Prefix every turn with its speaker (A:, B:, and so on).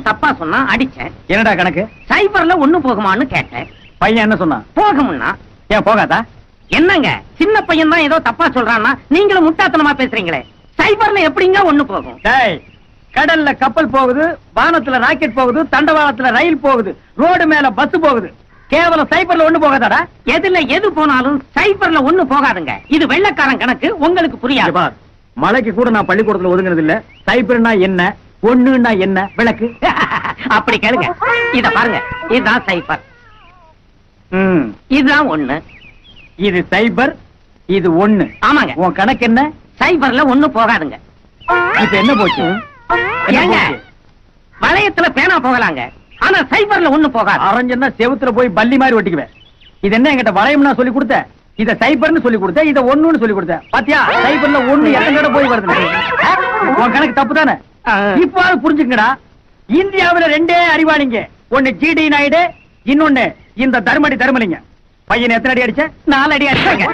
A: தப்பா சொன்னா அடிச்சேன்.
B: என்னடா கணக்கு?
A: சைபர்ல ஒண்ணு போகுமான்னு கேட்டேன்.
B: பையன் என்ன சொன்னான்?
A: போகும்னா.
B: ஏன் போகாதா?
A: என்னங்க சின்ன பையன் தான் ஏதோ தப்பா சொல்றான்னா நீங்களும் முட்டாத்தனமா பேசுறீங்களே. சைபர்ல எப்படிங்க ஒண்ணு போகும்?
B: டேய், கடல்ல கப்பல் போகுது, வானத்துல ராக்கெட் போகுது, தண்டவாளத்துல ரயில் போகுது, ரோடு மேல பஸ் போகுது. கேவலம் சைபர்ல ஒண்ணு போகாதாடா?
A: எதுல எது போனாலும் சைபர்ல ஒண்ணு போகாதுங்க. இது வெள்ளக்காரன் கணக்கு, உங்களுக்கு புரியாது.
B: பார், மலைக்கு கூட நான் பள்ளிக்கூடத்துல ஒதுங்கினது இல்ல. சைபர்னா என்ன, ஒண்ணுன்னா என்ன, விளக்கு.
A: அப்படி கேளுங்க. இத பாருங்க, இதுதான் சைபர், இதுதான் ஒண்ணு.
B: இது சைபர், இது ஒண்ணு.
A: ஆமாங்க.
B: உன் கணக்கு என்ன?
A: சைபர்ல ஒண்ணு போகாதுங்க.
B: இப்ப என்ன போச்சு?
A: ஏங்க, வளையத்துல பேனா போகலாங்க, ஆனா சைபர்ல ஒண்ணு போகாது.
B: அரஞ்சன்னா செவுத்துல போய் பல்லி மாதிரி ஒட்டிக்குவேன். இது என்ன என்கிட்ட வளையம்னா சொல்லி கொடுத்த? இத சைபர்னு சொல்லி கொடுத்த, இத ஒண்ணுன்னு சொல்லி கொடுத்த. பாத்தியா, சைபர்ல ஒண்ணு எத்தனை போய் வருது. உன் கணக்கு தப்பு தானே? இப்ப புரிஞ்சுக்கடா. இந்தியாவில ரெண்டே அறிவாளிங்க. ஒண்ணு ஜிடி நாயுடு, இன்னொன்னு இந்த தர்மலிங்க. பையன் எத்தனை அடி அடிச்ச?
A: 4 அடி அடிச்சாங்க.